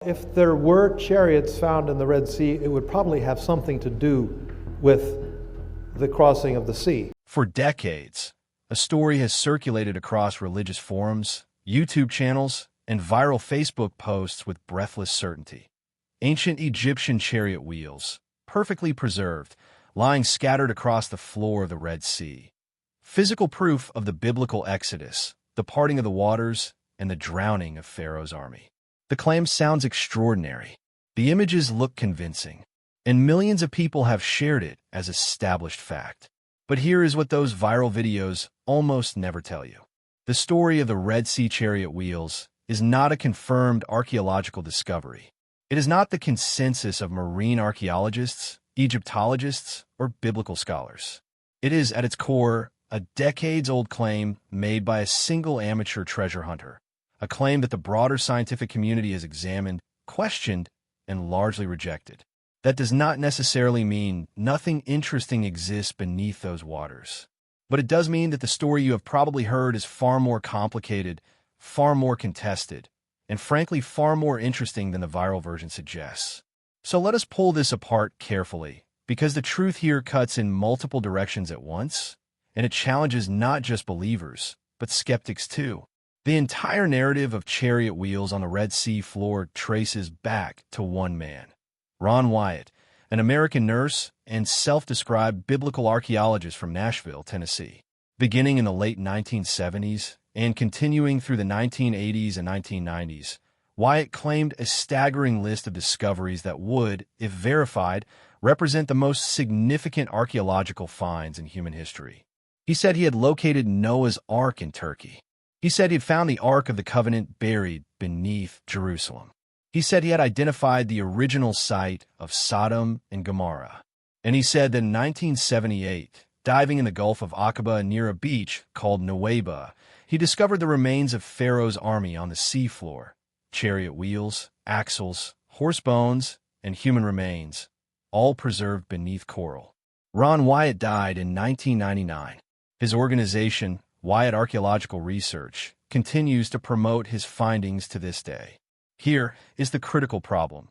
If there were chariots found in the Red Sea, it would probably have something to do with the crossing of the sea. For decades, a story has circulated across religious forums, YouTube channels, and viral Facebook posts with breathless certainty. Ancient Egyptian chariot wheels, perfectly preserved, lying scattered across the floor of the Red Sea. Physical proof of the biblical Exodus, the parting of the waters, and the drowning of Pharaoh's army. The claim sounds extraordinary. The images look convincing, and millions of people have shared it as established fact. But here is what those viral videos almost never tell you. The story of the Red Sea chariot wheels is not a confirmed archaeological discovery. It is not the consensus of marine archaeologists, Egyptologists, or biblical scholars. It is, at its core, a decades-old claim made by a single amateur treasure hunter, a claim that the broader scientific community has examined, questioned, and largely rejected. That does not necessarily mean nothing interesting exists beneath those waters. But it does mean that the story you have probably heard is far more complicated, far more contested, and frankly far more interesting than the viral version suggests. So let us pull this apart carefully, because the truth here cuts in multiple directions at once, and it challenges not just believers, but skeptics too. The entire narrative of chariot wheels on the Red Sea floor traces back to one man, Ron Wyatt, an American nurse and self-described biblical archaeologist from Nashville, Tennessee. Beginning in the late 1970s and continuing through the 1980s and 1990s, Wyatt claimed a staggering list of discoveries that would, if verified, represent the most significant archaeological finds in human history. He said he had located Noah's Ark in Turkey. He said he had found the Ark of the Covenant buried beneath Jerusalem. He said he had identified the original site of Sodom and Gomorrah. And he said that in 1978, diving in the Gulf of Aqaba near a beach called Nuweiba, he discovered the remains of Pharaoh's army on the seafloor, chariot wheels, axles, horse bones, and human remains, all preserved beneath coral. Ron Wyatt died in 1999. His organization, Wyatt Archaeological Research, continues to promote his findings to this day. Here is the critical problem.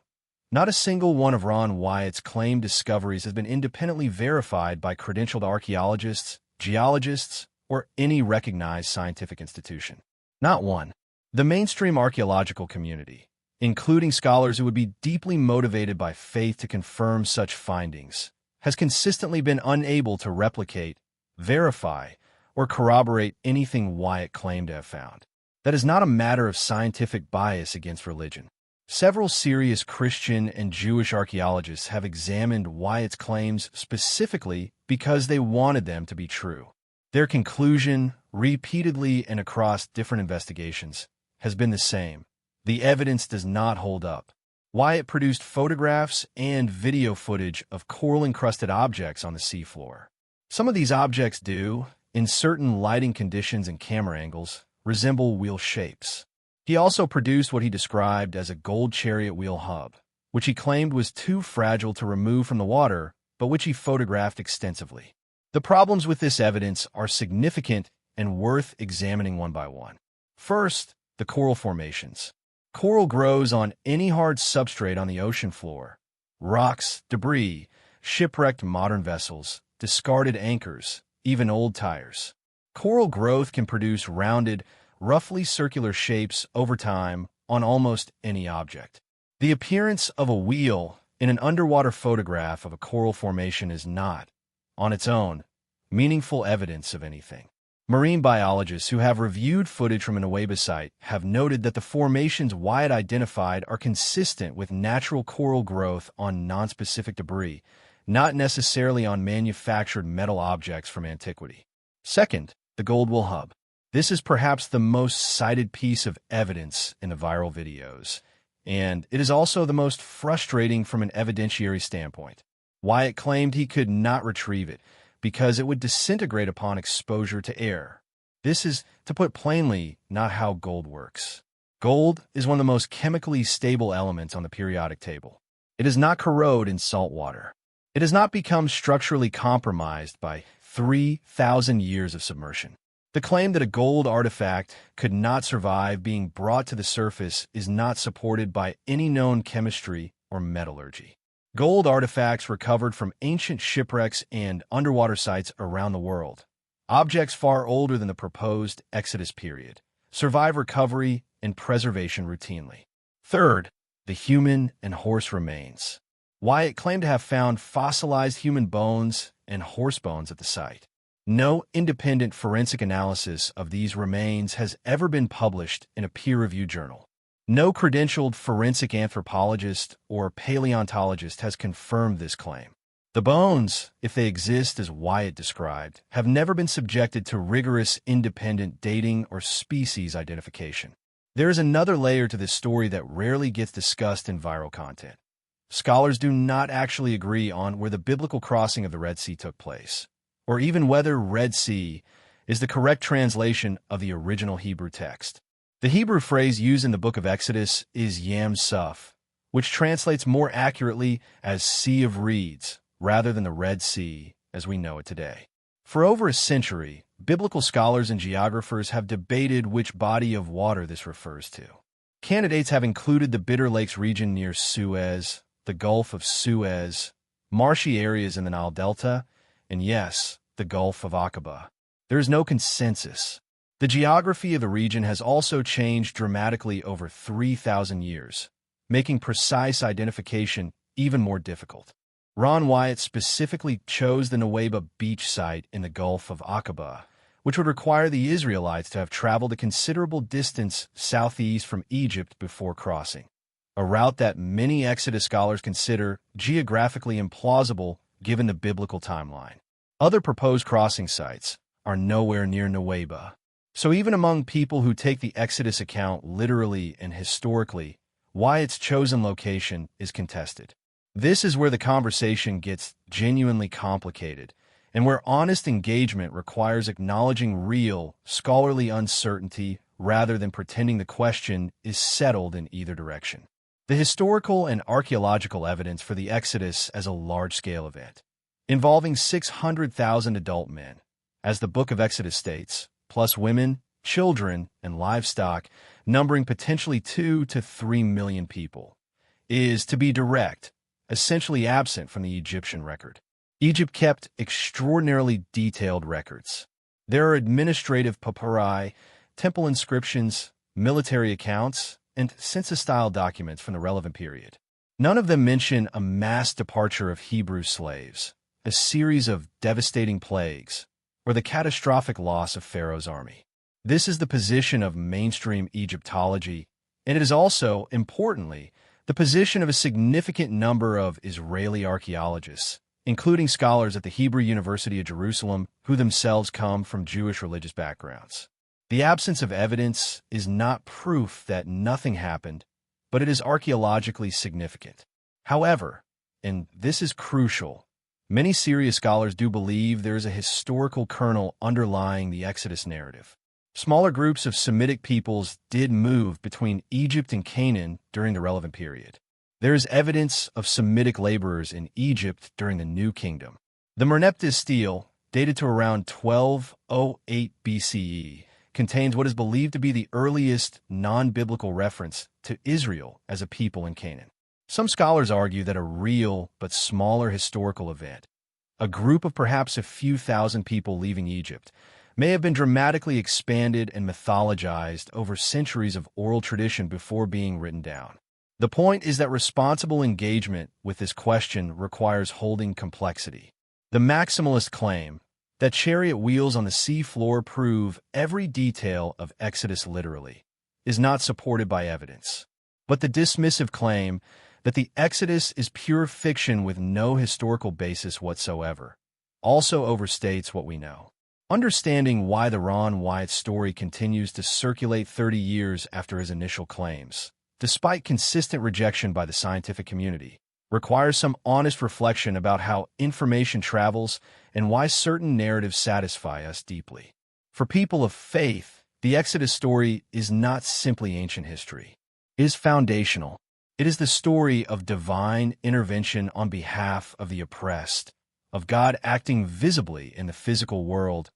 Not a single one of Ron Wyatt's claimed discoveries has been independently verified by credentialed archaeologists, geologists, or any recognized scientific institution. Not one. The mainstream archaeological community, including scholars who would be deeply motivated by faith to confirm such findings, has consistently been unable to replicate, verify, or corroborate anything Wyatt claimed to have found. That is not a matter of scientific bias against religion. Several serious Christian and Jewish archaeologists have examined Wyatt's claims specifically because they wanted them to be true. Their conclusion, repeatedly and across different investigations, has been the same. The evidence does not hold up. Wyatt produced photographs and video footage of coral-encrusted objects on the seafloor. Some of these objects do, in certain lighting conditions and camera angles, resemble wheel shapes. He also produced what he described as a gold chariot wheel hub, which he claimed was too fragile to remove from the water, but which he photographed extensively. The problems with this evidence are significant and worth examining one by one. First, the coral formations. Coral grows on any hard substrate on the ocean floor. Rocks, debris, shipwrecked modern vessels, discarded anchors, even old tires. Coral growth can produce rounded, roughly circular shapes over time on almost any object. The appearance of a wheel in an underwater photograph of a coral formation is not, on its own, meaningful evidence of anything. Marine biologists who have reviewed footage from a Nuweiba site have noted that the formations Wyatt identified are consistent with natural coral growth on nonspecific debris, not necessarily on manufactured metal objects from antiquity. Second, the gold wheel hub. This is perhaps the most cited piece of evidence in the viral videos, and it is also the most frustrating from an evidentiary standpoint. Wyatt claimed he could not retrieve it because it would disintegrate upon exposure to air. This is, to put plainly, not how gold works. Gold is one of the most chemically stable elements on the periodic table. It does not corrode in salt water. It has not become structurally compromised by 3,000 years of submersion. The claim that a gold artifact could not survive being brought to the surface is not supported by any known chemistry or metallurgy. Gold artifacts recovered from ancient shipwrecks and underwater sites around the world, objects far older than the proposed Exodus period, survive recovery and preservation routinely. Third, the human and horse remains. Wyatt claimed to have found fossilized human bones and horse bones at the site. No independent forensic analysis of these remains has ever been published in a peer-reviewed journal. No credentialed forensic anthropologist or paleontologist has confirmed this claim. The bones, if they exist as Wyatt described, have never been subjected to rigorous independent dating or species identification. There is another layer to this story that rarely gets discussed in viral content. Scholars do not actually agree on where the biblical crossing of the Red Sea took place, or even whether Red Sea is the correct translation of the original Hebrew text. The Hebrew phrase used in the book of Exodus is Yam Suf, which translates more accurately as Sea of Reeds, rather than the Red Sea as we know it today. For over a century, biblical scholars and geographers have debated which body of water this refers to. Candidates have included the Bitter Lakes region near Suez, the Gulf of Suez, marshy areas in the Nile Delta, and yes, the Gulf of Aqaba. There is no consensus. The geography of the region has also changed dramatically over 3,000 years, making precise identification even more difficult. Ron Wyatt specifically chose the Nuweiba beach site in the Gulf of Aqaba, which would require the Israelites to have traveled a considerable distance southeast from Egypt before crossing, a route that many Exodus scholars consider geographically implausible given the biblical timeline. Other proposed crossing sites are nowhere near Nuweiba. So even among people who take the Exodus account literally and historically, Wyatt's chosen location is contested. This is where the conversation gets genuinely complicated, and where honest engagement requires acknowledging real, scholarly uncertainty rather than pretending the question is settled in either direction. The historical and archaeological evidence for the Exodus as a large-scale event, involving 600,000 adult men, as the book of Exodus states, plus women, children, and livestock, numbering potentially 2 to 3 million people, is, to be direct, essentially absent from the Egyptian record. Egypt kept extraordinarily detailed records. There are administrative papyri, temple inscriptions, military accounts, and census-style documents from the relevant period. None of them mention a mass departure of Hebrew slaves, a series of devastating plagues, or the catastrophic loss of Pharaoh's army. This is the position of mainstream Egyptology, and it is also, importantly, the position of a significant number of Israeli archaeologists, including scholars at the Hebrew University of Jerusalem who themselves come from Jewish religious backgrounds. The absence of evidence is not proof that nothing happened, but it is archaeologically significant. However, and this is crucial, many serious scholars do believe there is a historical kernel underlying the Exodus narrative. Smaller groups of Semitic peoples did move between Egypt and Canaan during the relevant period. There is evidence of Semitic laborers in Egypt during the New Kingdom. The Merneptah stele, dated to around 1208 BCE, contains what is believed to be the earliest non-biblical reference to Israel as a people in Canaan. Some scholars argue that a real but smaller historical event, a group of perhaps a few thousand people leaving Egypt, may have been dramatically expanded and mythologized over centuries of oral tradition before being written down. The point is that responsible engagement with this question requires holding complexity. The maximalist claim that chariot wheels on the sea floor prove every detail of Exodus literally is not supported by evidence. But the dismissive claim that the Exodus is pure fiction with no historical basis whatsoever also overstates what we know. Understanding why the Ron Wyatt story continues to circulate 30 years after his initial claims, despite consistent rejection by the scientific community, requires some honest reflection about how information travels and why certain narratives satisfy us deeply. For people of faith, the Exodus story is not simply ancient history. It is foundational. It is the story of divine intervention on behalf of the oppressed, of God acting visibly in the physical world,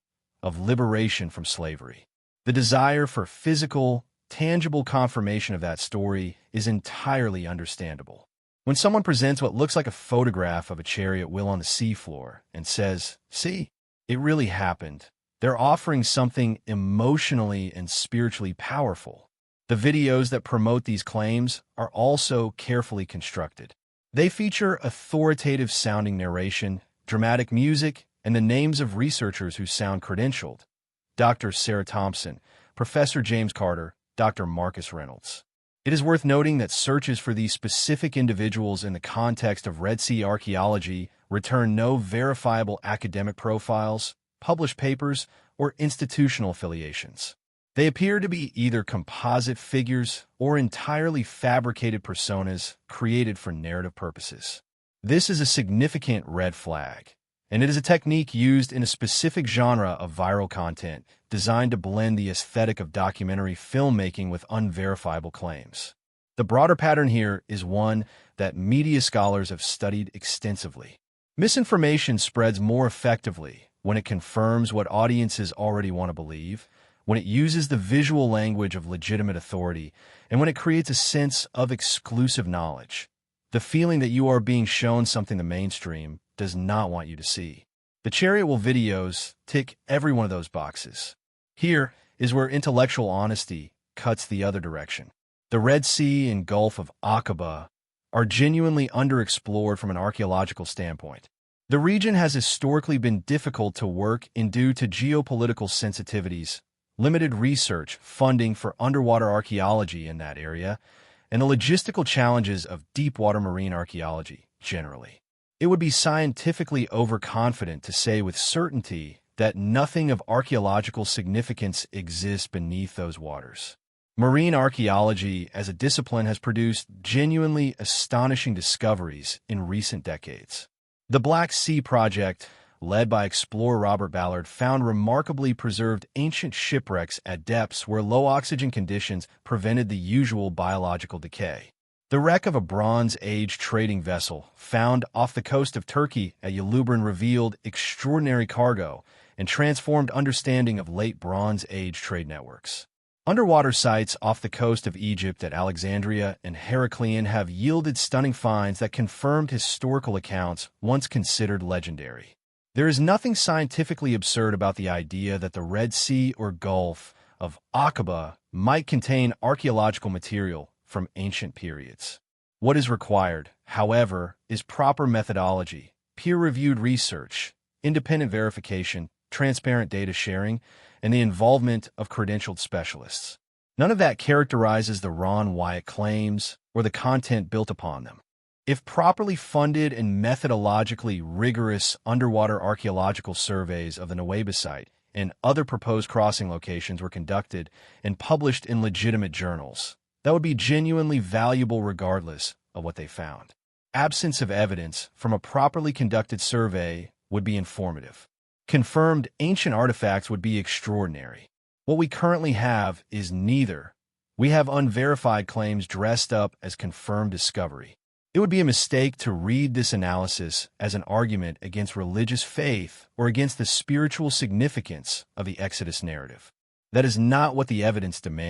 of liberation from slavery. The desire for physical, tangible confirmation of that story is entirely understandable. When someone presents what looks like a photograph of a chariot wheel on the seafloor and says, "See, it really happened," they're offering something emotionally and spiritually powerful. The videos that promote these claims are also carefully constructed. They feature authoritative-sounding narration, dramatic music, and the names of researchers who sound credentialed: Dr. Sarah Thompson, Professor James Carter, Dr. Marcus Reynolds. It is worth noting that searches for these specific individuals in the context of Red Sea archaeology return no verifiable academic profiles, published papers, or institutional affiliations. They appear to be either composite figures or entirely fabricated personas created for narrative purposes. This is a significant red flag, and it is a technique used in a specific genre of viral content designed to blend the aesthetic of documentary filmmaking with unverifiable claims. The broader pattern here is one that media scholars have studied extensively. Misinformation spreads more effectively when it confirms what audiences already want to believe, when it uses the visual language of legitimate authority, and when it creates a sense of exclusive knowledge. The feeling that you are being shown something the mainstream does not want you to see. The Chariot wheel videos tick every one of those boxes. Here is where intellectual honesty cuts the other direction. The Red Sea and Gulf of Aqaba are genuinely underexplored from an archaeological standpoint. The region has historically been difficult to work in due to geopolitical sensitivities, limited research funding for underwater archaeology in that area, and the logistical challenges of deep-water marine archaeology generally. It would be scientifically overconfident to say with certainty that nothing of archaeological significance exists beneath those waters. Marine archaeology as a discipline has produced genuinely astonishing discoveries in recent decades. The Black Sea Project, led by explorer Robert Ballard, found remarkably preserved ancient shipwrecks at depths where low oxygen conditions prevented the usual biological decay. The wreck of a Bronze Age trading vessel found off the coast of Turkey at Yalubran revealed extraordinary cargo and transformed understanding of late Bronze Age trade networks. Underwater sites off the coast of Egypt at Alexandria and Heraklion have yielded stunning finds that confirmed historical accounts once considered legendary. There is nothing scientifically absurd about the idea that the Red Sea or Gulf of Aqaba might contain archaeological material from ancient periods. What is required, however, is proper methodology, peer-reviewed research, independent verification, transparent data sharing, and the involvement of credentialed specialists. None of that characterizes the Ron Wyatt claims or the content built upon them. If properly funded and methodologically rigorous underwater archaeological surveys of the Nuweiba site and other proposed crossing locations were conducted and published in legitimate journals, that would be genuinely valuable regardless of what they found. Absence of evidence from a properly conducted survey would be informative. Confirmed ancient artifacts would be extraordinary. What we currently have is neither. We have unverified claims dressed up as confirmed discovery. It would be a mistake to read this analysis as an argument against religious faith or against the spiritual significance of the Exodus narrative. That is not what the evidence demands.